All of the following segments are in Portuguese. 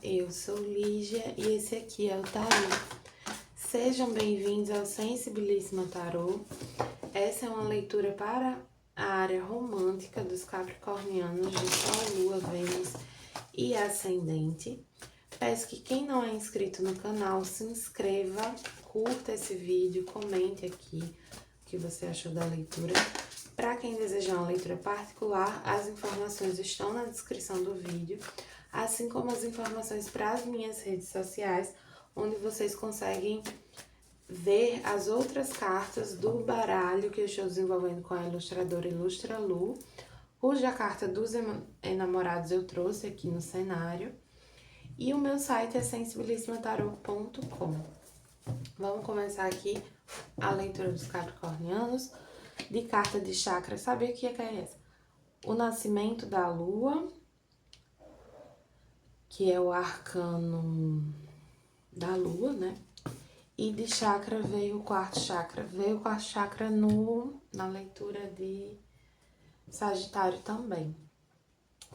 eu sou Lígia e esse aqui é o Tarô. Sejam bem-vindos ao Sensibilíssima Tarô. Essa é uma leitura para a área romântica dos capricornianos de Sol, Lua, Vênus e Ascendente. Peço que quem não é inscrito no canal se inscreva, curta esse vídeo, comente aqui o que você achou da leitura. Para quem desejar uma leitura particular, as informações estão na descrição do vídeo, assim como as informações para as minhas redes sociais, onde vocês conseguem ver as outras cartas do baralho que eu estou desenvolvendo com a ilustradora Ilustra Lu, cuja carta dos enamorados eu trouxe aqui no cenário. E o meu site é sensibilissimataroto.com. Vamos começar aqui a leitura dos capricornianos de carta de chakra. Sabe o que é essa? O nascimento da lua, que é o arcano da lua, né? E de chakra veio o quarto chakra. Veio o quarto chakra na leitura de Sagitário também.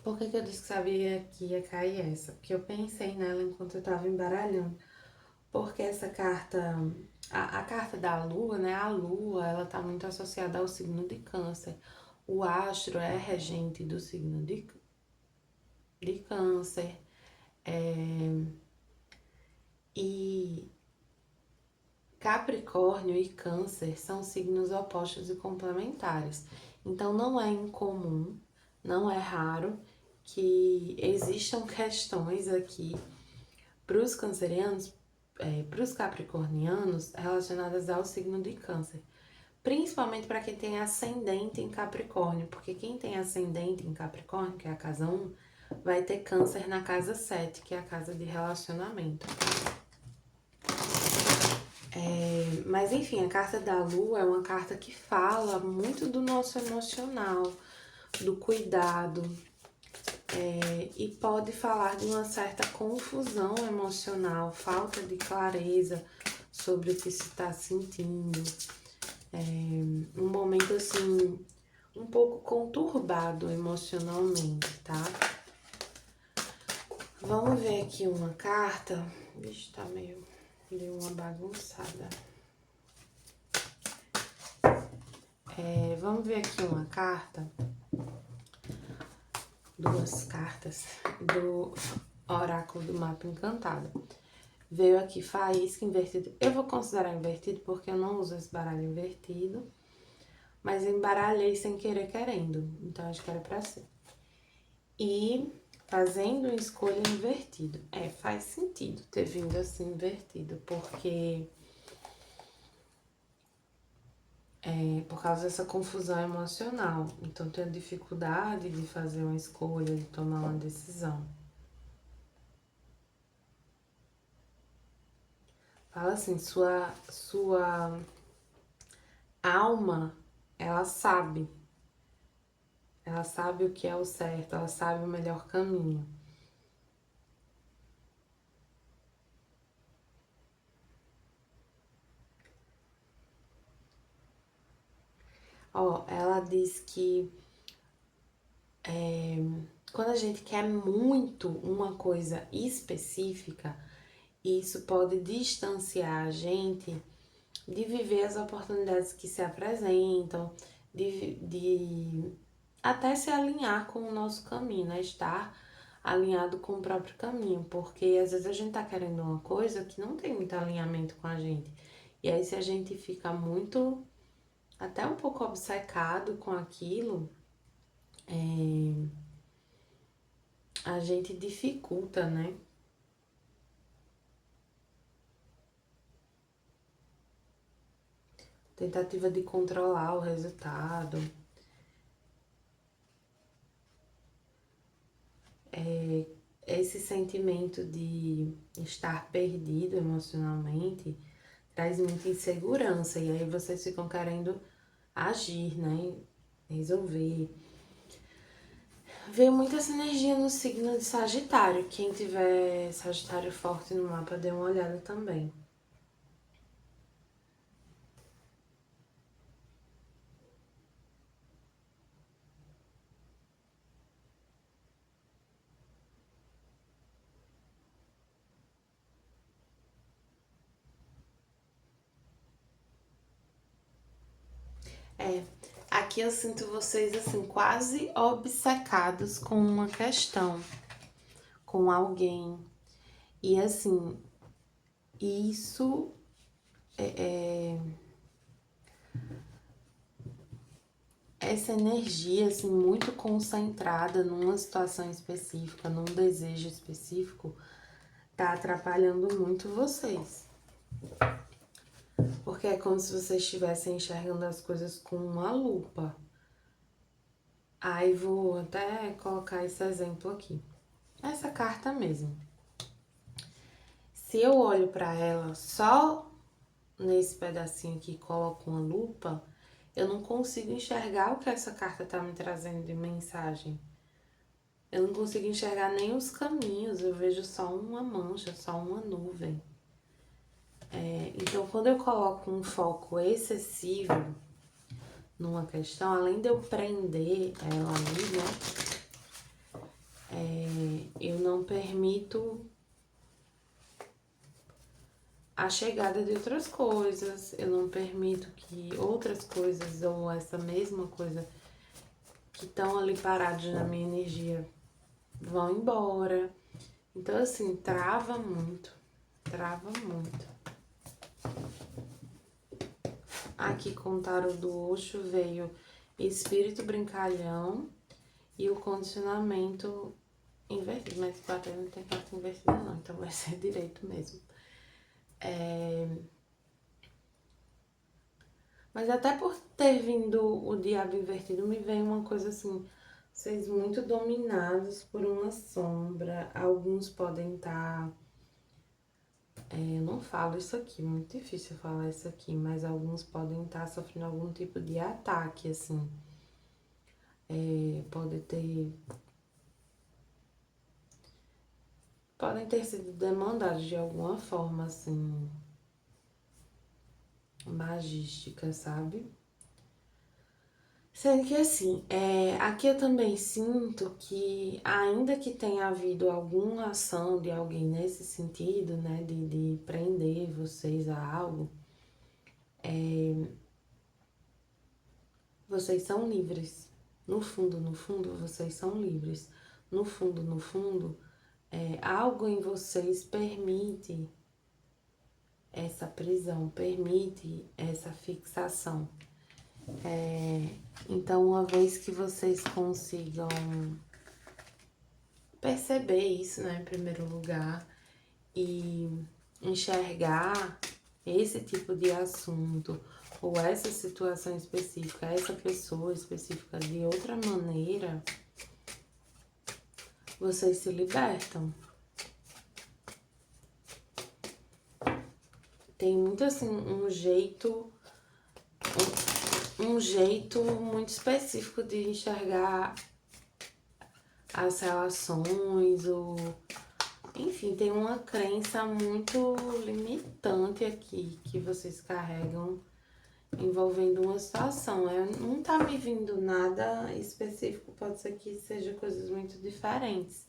Por que eu disse que sabia que ia cair essa? Porque eu pensei nela enquanto eu tava embaralhando. Porque essa carta, a carta da lua, né? A lua, ela tá muito associada ao signo de Câncer. O astro é regente do signo de Câncer. E Capricórnio e Câncer são signos opostos e complementares. Então, não é incomum, não é raro que existam questões aqui para os cancerianos, para os capricornianos, relacionadas ao signo de Câncer. Principalmente para quem tem ascendente em Capricórnio, porque quem tem ascendente em Capricórnio, que é a casa 1, vai ter Câncer na casa 7, que é a casa de relacionamento. Mas enfim, a carta da lua é uma carta que fala muito do nosso emocional, do cuidado, e pode falar de uma certa confusão emocional, falta de clareza sobre o que se está sentindo. Um momento assim, um pouco conturbado emocionalmente, tá? Vamos ver aqui uma carta. Vixe, tá meio... deu uma bagunçada. Vamos ver aqui uma carta, duas cartas do Oráculo do Mapa Encantado. Veio aqui faísca invertido. Eu vou considerar invertido porque eu não uso esse baralho invertido, mas eu embaralhei sem querer querendo, então acho que era pra ser. E fazendo uma escolha invertido. Faz sentido ter vindo assim invertido, porque... por causa dessa confusão emocional. Então, tenho dificuldade de fazer uma escolha, de tomar uma decisão. Fala assim, sua alma, ela sabe. Ela sabe o que é o certo, ela sabe o melhor caminho. Ó, ela diz que quando a gente quer muito uma coisa específica, isso pode distanciar a gente de viver as oportunidades que se apresentam, de até se alinhar com o nosso caminho, né? Estar alinhado com o próprio caminho, porque às vezes a gente tá querendo uma coisa que não tem muito alinhamento com a gente. E aí, se a gente fica muito, até um pouco obcecado com aquilo, a gente dificulta, né? Tentativa de controlar o resultado. Esse sentimento de estar perdido emocionalmente traz muita insegurança. E aí vocês ficam querendo agir, né? Resolver. Veio muita essa energia no signo de Sagitário. Quem tiver Sagitário forte no mapa, dê uma olhada também. É, aqui eu sinto vocês assim, quase obcecados com uma questão, com alguém. E assim, isso essa energia assim muito concentrada numa situação específica, num desejo específico, tá atrapalhando muito vocês. Porque é como se vocês estivessem enxergando as coisas com uma lupa. Aí vou até colocar esse exemplo aqui. Essa carta mesmo. Se eu olho para ela só nesse pedacinho aqui e coloco uma lupa, eu não consigo enxergar o que essa carta tá me trazendo de mensagem. Eu não consigo enxergar nem os caminhos, eu vejo só uma mancha, só uma nuvem. Então, quando eu coloco um foco excessivo numa questão, além de eu prender ela ali, né, eu não permito a chegada de outras coisas, eu não permito que outras coisas ou essa mesma coisa que estão ali parados na minha energia vão embora. Então, assim, trava muito, trava muito. Aqui com o tarô do Osho veio espírito brincalhão e o condicionamento invertido, mas bater não tem carta invertida não, então vai ser direito mesmo. Mas até por ter vindo o diabo invertido, me vem uma coisa assim, vocês muito dominados por uma sombra, alguns podem estar... eu não falo isso aqui, muito difícil falar isso aqui, mas alguns podem estar sofrendo algum tipo de ataque, assim. Pode ter... Podem ter sido demandados de alguma forma, assim, magística, sabe? Sendo que assim, aqui eu também sinto que, ainda que tenha havido alguma ação de alguém nesse sentido, né, de prender vocês a algo, vocês são livres. No fundo, vocês são livres. No fundo, algo em vocês permite essa prisão, permite essa fixação. Então, uma vez que vocês consigam perceber isso, né, em primeiro lugar, e enxergar esse tipo de assunto ou essa situação específica, essa pessoa específica de outra maneira, vocês se libertam. Tem muito assim um jeito muito específico de enxergar as relações, ou enfim, tem uma crença muito limitante aqui que vocês carregam envolvendo uma situação. Não tá me vindo nada específico, pode ser que seja coisas muito diferentes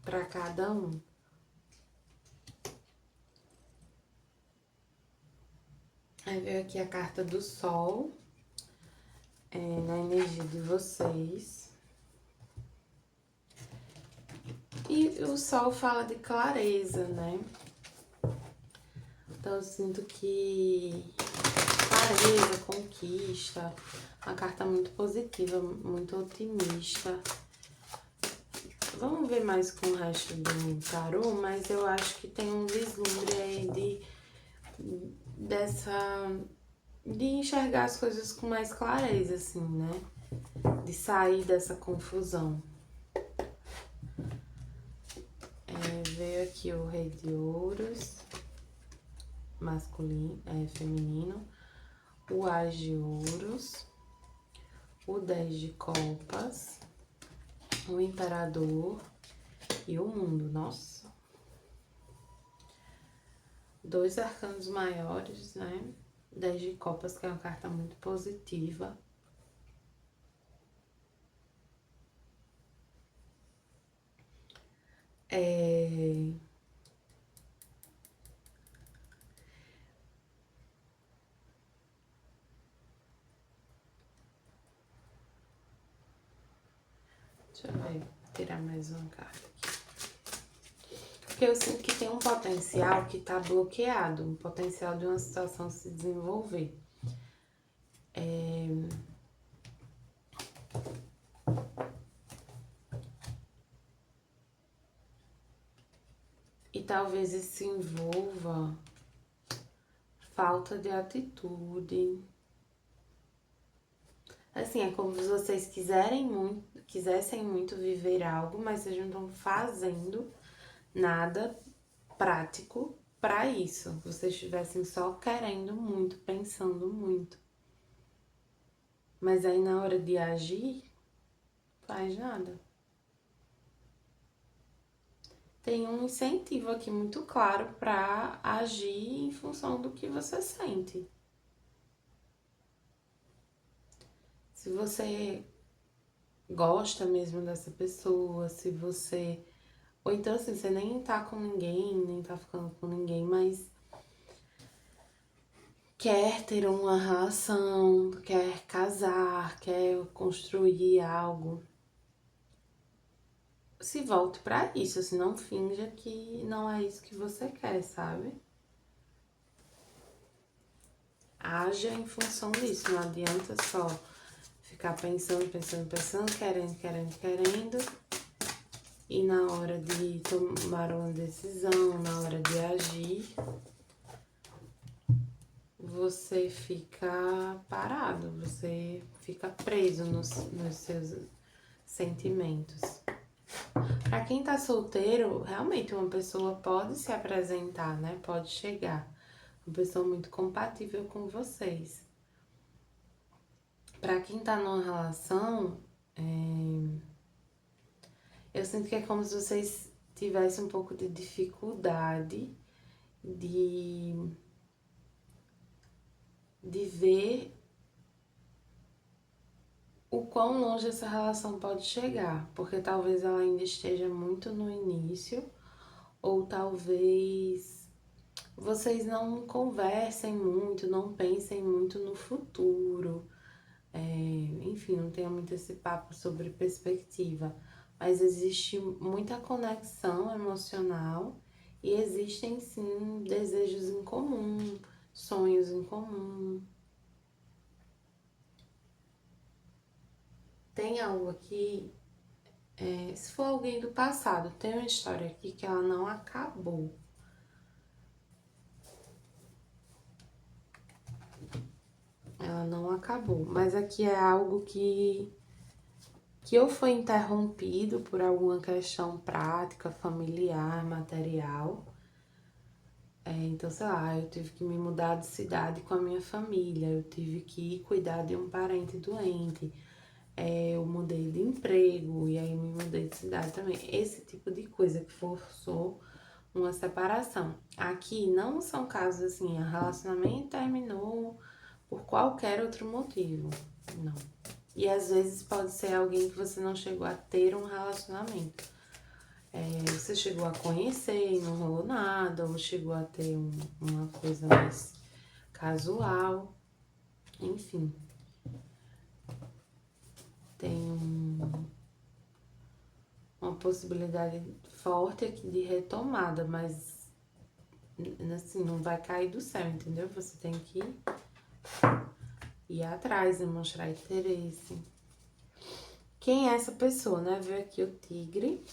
para cada um. Aí veio aqui a carta do Sol, na energia de vocês. E o Sol fala de clareza, né? Então eu sinto que clareza, conquista, uma carta muito positiva, muito otimista. Vamos ver mais com o resto do tarô, mas eu acho que tem um vislumbre aí de enxergar as coisas com mais clareza, assim, né? De sair dessa confusão. Veio aqui o Rei de Ouros, masculino, feminino, o As de Ouros, o 10 de Copas, o Imperador e o Mundo. Nossa! Dois arcanos maiores, né? 10 de Copas, que é uma carta muito positiva. Deixa eu ver, vou tirar mais uma carta aqui. Porque eu sinto que tem um potencial que tá bloqueado, um potencial de uma situação se desenvolver. E talvez isso envolva falta de atitude. Assim, é como se vocês quisessem muito viver algo, mas vocês não estão fazendo nada prático para isso. Vocês estivessem só querendo muito, pensando muito. Mas aí na hora de agir, faz nada. Tem um incentivo aqui muito claro para agir em função do que você sente. Se você gosta mesmo dessa pessoa, se você... Ou então assim, você nem tá com ninguém, nem tá ficando com ninguém, mas quer ter uma relação, quer casar, quer construir algo. Se volte pra isso, assim, não finja que não é isso que você quer, sabe? Haja em função disso, não adianta só ficar pensando, querendo, e na hora de tomar uma decisão, na hora de agir, você fica parado, você fica preso nos seus sentimentos. Pra quem tá solteiro, realmente uma pessoa pode se apresentar, né? Pode chegar. Uma pessoa muito compatível com vocês. Pra quem tá numa relação, eu sinto que é como se vocês tivessem um pouco de dificuldade de ver o quão longe essa relação pode chegar, porque talvez ela ainda esteja muito no início, ou talvez vocês não conversem muito, não pensem muito no futuro, enfim, não tenha muito esse papo sobre perspectiva, mas existe muita conexão emocional e existem sim desejos em comum, sonhos em comum. Tem algo aqui, se for alguém do passado, tem uma história aqui que ela não acabou. Ela não acabou, mas aqui é algo que ou foi interrompido por alguma questão prática, familiar, material. Então, sei lá, eu tive que me mudar de cidade com a minha família, eu tive que cuidar de um parente doente, eu mudei de emprego e aí me mudei de cidade também. Esse tipo de coisa que forçou uma separação. Aqui não são casos assim, o relacionamento terminou por qualquer outro motivo, não. E às vezes pode ser alguém que você não chegou a ter um relacionamento. Você chegou a conhecer e não rolou nada, ou chegou a ter uma coisa mais casual, enfim. Tem uma possibilidade forte aqui de retomada, mas assim, não vai cair do céu, entendeu? Você tem que ir atrás, demonstrar interesse. Quem é essa pessoa, né? Veio aqui o tigre.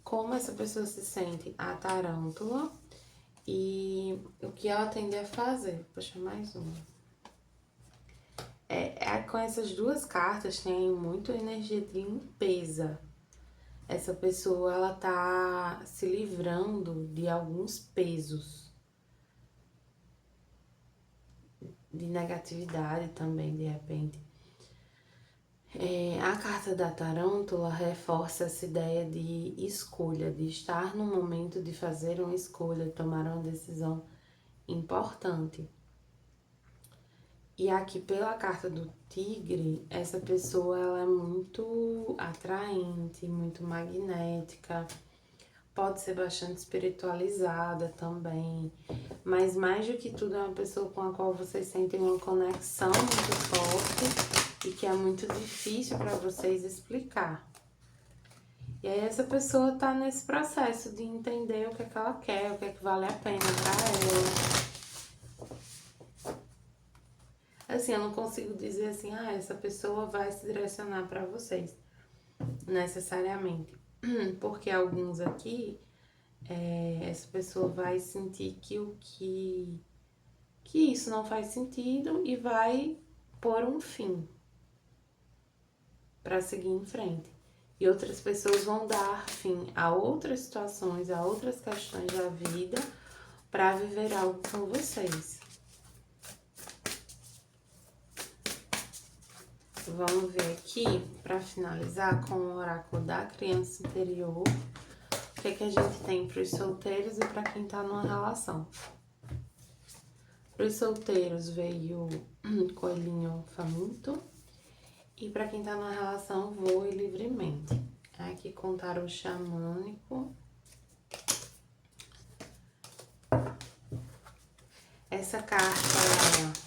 Como essa pessoa se sente? A tarântula. E o que ela tende a fazer? Vou puxar mais uma. Com essas duas cartas tem muito energia de limpeza. Essa pessoa, ela tá se livrando de alguns pesos. De negatividade também, de repente. A carta da tarântula reforça essa ideia de escolha, de estar no momento de fazer uma escolha, de tomar uma decisão importante. E aqui pela carta do tigre, essa pessoa ela é muito atraente, muito magnética, pode ser bastante espiritualizada também, mas mais do que tudo é uma pessoa com a qual vocês sentem uma conexão muito forte e que é muito difícil para vocês explicar. E aí essa pessoa tá nesse processo de entender o que é que ela quer, o que é que vale a pena pra ela. Assim, eu não consigo dizer assim, essa pessoa vai se direcionar pra vocês, necessariamente. Porque alguns aqui, essa pessoa vai sentir que isso não faz sentido e vai pôr um fim para seguir em frente. E outras pessoas vão dar fim a outras situações, a outras questões da vida para viver algo com vocês. Vamos ver aqui, para finalizar, com o oráculo da criança interior, o que é que a gente tem para os solteiros e para quem tá numa relação. Para os solteiros veio coelhinho faminto. E para quem tá numa relação, voe livremente. Aqui contaram o xamânico. Essa carta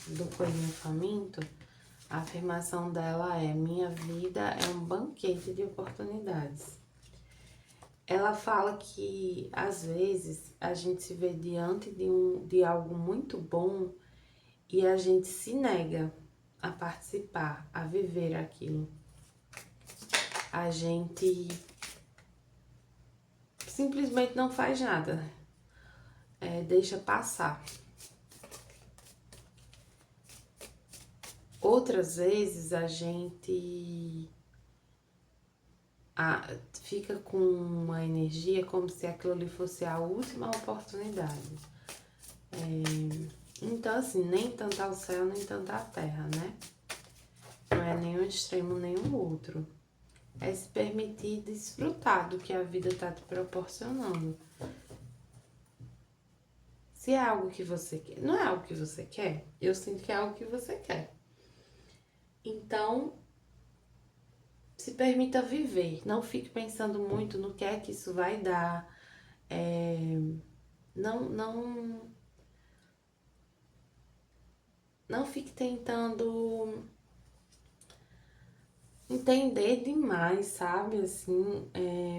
do coelhinho faminto, a afirmação dela é: minha vida é um banquete de oportunidades. Ela fala que, às vezes, a gente se vê diante de algo muito bom e a gente se nega a participar, a viver aquilo. A gente simplesmente não faz nada, deixa passar. Outras vezes a gente fica com uma energia como se aquilo ali fosse a última oportunidade. Então, assim, nem tanto ao céu, nem tanto à terra, né? Não é nem um extremo, nem o outro. É se permitir desfrutar do que a vida tá te proporcionando. Se é algo que você quer, não é algo que você quer, eu sinto que é algo que você quer. Então, se permita viver, não fique pensando muito no que é que isso vai dar. Não fique tentando entender demais, sabe? Assim,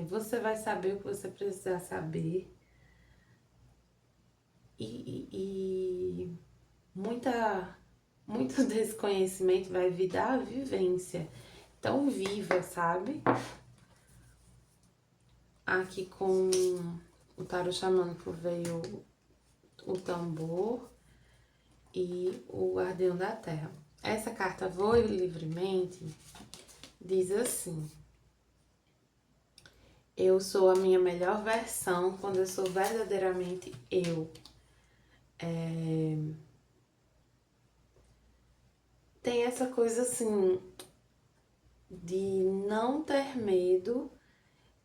você vai saber o que você precisar saber. E muito desse conhecimento vai vir da vivência. Então, viva, sabe? Aqui com o tarô xamânico veio o tambor e o guardião da terra. Essa carta Voe Livremente diz assim: eu sou a minha melhor versão quando eu sou verdadeiramente eu. Tem essa coisa assim de não ter medo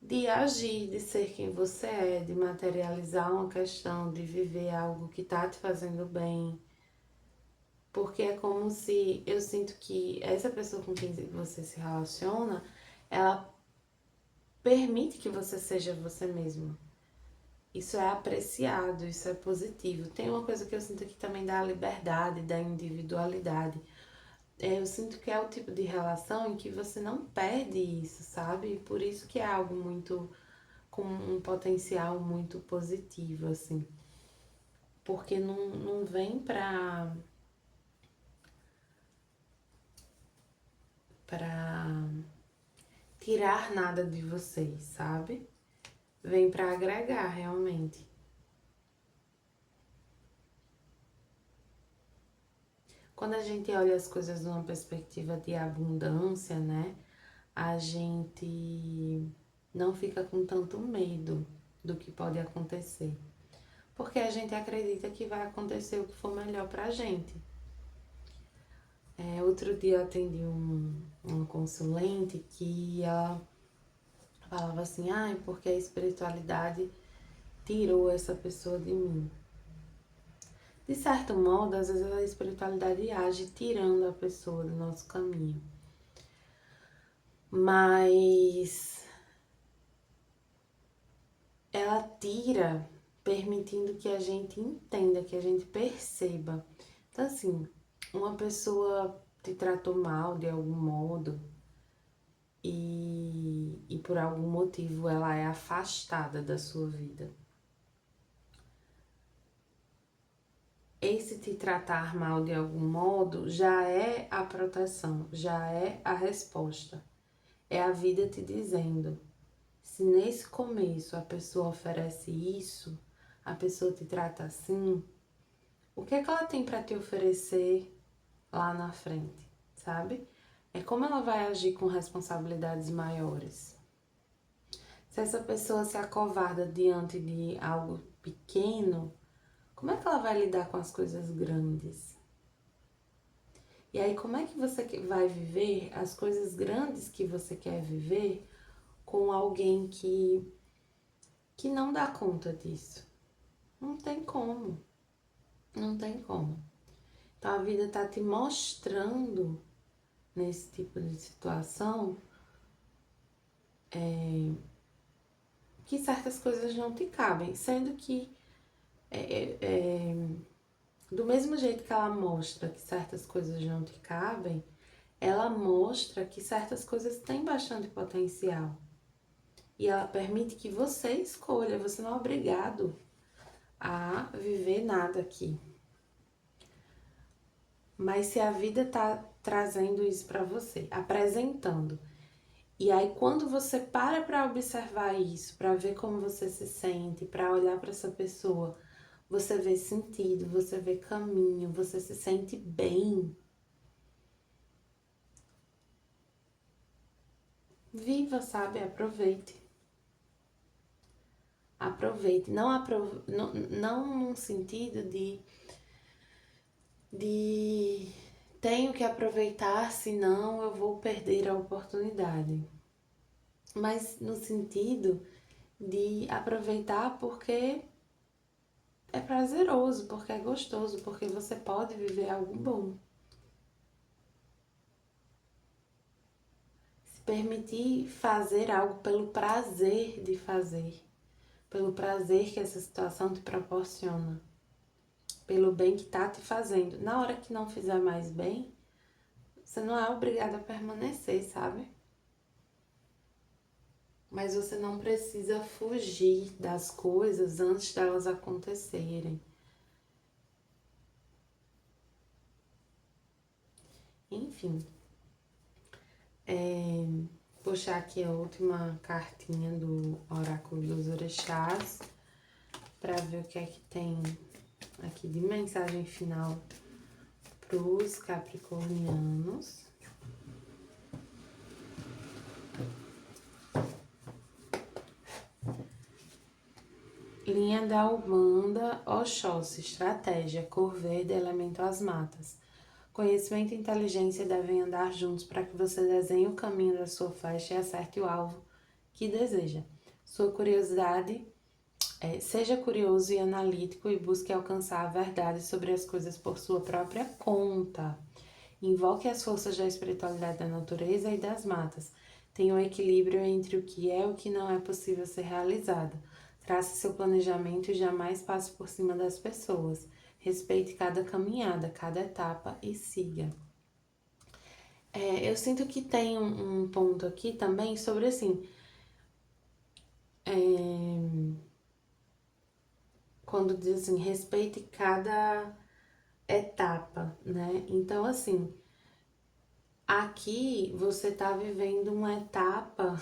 de agir, de ser quem você é, de materializar uma questão, de viver algo que tá te fazendo bem. Porque é como se eu sinto que essa pessoa com quem você se relaciona, ela permite que você seja você mesmo. Isso é apreciado, isso é positivo. Tem uma coisa que eu sinto aqui também da liberdade, da individualidade. Eu sinto que é o tipo de relação em que você não perde isso, sabe? Por isso que é algo muito, com um potencial muito positivo, assim. Porque não vem pra tirar nada de vocês, sabe? Vem pra agregar, realmente. Quando a gente olha as coisas numa perspectiva de abundância, né? A gente não fica com tanto medo do que pode acontecer. Porque a gente acredita que vai acontecer o que for melhor pra gente. Outro dia eu atendi uma consulente que ela falava assim, porque a espiritualidade tirou essa pessoa de mim. De certo modo, às vezes a espiritualidade age tirando a pessoa do nosso caminho. Mas ela tira permitindo que a gente entenda, que a gente perceba. Então, assim, uma pessoa te tratou mal de algum modo e e por algum motivo ela é afastada da sua vida. Esse te tratar mal de algum modo já é a proteção, já é a resposta. É a vida te dizendo: se nesse começo a pessoa oferece isso, a pessoa te trata assim, o que é que ela tem para te oferecer lá na frente, sabe? É como ela vai agir com responsabilidades maiores. Se essa pessoa se acovarda diante de algo pequeno, como é que ela vai lidar com as coisas grandes? E aí, como é que você vai viver as coisas grandes que você quer viver com alguém que não dá conta disso? Não tem como. Não tem como. Então, a vida tá te mostrando, nesse tipo de situação, que certas coisas não te cabem. Sendo que, do mesmo jeito que ela mostra que certas coisas não te cabem, ela mostra que certas coisas têm bastante potencial. E ela permite que você escolha, você não é obrigado a viver nada aqui. Mas se a vida tá trazendo isso para você, apresentando, e aí quando você para observar isso, para ver como você se sente, para olhar para essa pessoa, você vê sentido, você vê caminho, você se sente bem. Viva, sabe? Aproveite. Aproveite. Não num sentido de tenho que aproveitar, senão eu vou perder a oportunidade. Mas no sentido de aproveitar porque é prazeroso, porque é gostoso, porque você pode viver algo bom. Se permitir fazer algo pelo prazer de fazer, pelo prazer que essa situação te proporciona, pelo bem que tá te fazendo. Na hora que não fizer mais bem, você não é obrigado a permanecer, sabe? Mas você não precisa fugir das coisas antes delas acontecerem. Enfim, puxar aqui a última cartinha do Oráculo dos Orixás para ver o que é que tem aqui de mensagem final para os capricornianos. Linha da Umbanda, Oxóssi, estratégia, cor verde, elemento as matas. Conhecimento e inteligência devem andar juntos para que você desenhe o caminho da sua flecha e acerte o alvo que deseja. Sua curiosidade, seja curioso e analítico e busque alcançar a verdade sobre as coisas por sua própria conta. Invoque as forças da espiritualidade da natureza e das matas. Tenha um equilíbrio entre o que é e o que não é possível ser realizado. Trace seu planejamento e jamais passe por cima das pessoas. Respeite cada caminhada, cada etapa e siga. Eu sinto que tem um ponto aqui também sobre assim. Quando diz assim, respeite cada etapa, né? Então, assim, aqui você tá vivendo uma etapa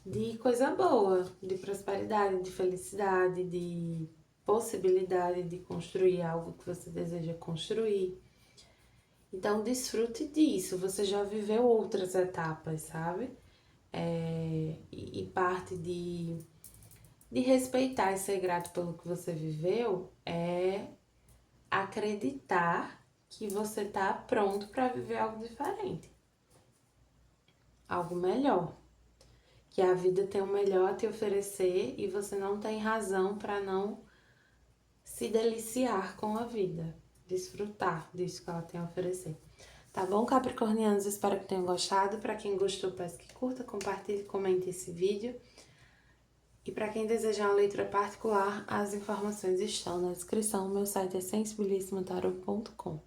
de coisa boa, de prosperidade, de felicidade, de possibilidade de construir algo que você deseja construir. Então, desfrute disso. Você já viveu outras etapas, sabe? E parte de respeitar e ser grato pelo que você viveu é acreditar que você tá pronto para viver algo diferente, algo melhor. Que a vida tem o melhor a te oferecer e você não tem razão para não se deliciar com a vida, desfrutar disso que ela tem a oferecer. Tá bom, capricornianos? Espero que tenham gostado. Para quem gostou, peço que curta, compartilhe, comente esse vídeo. E para quem desejar uma leitura particular, as informações estão na descrição. Meu site é sensibilissimotaro.com.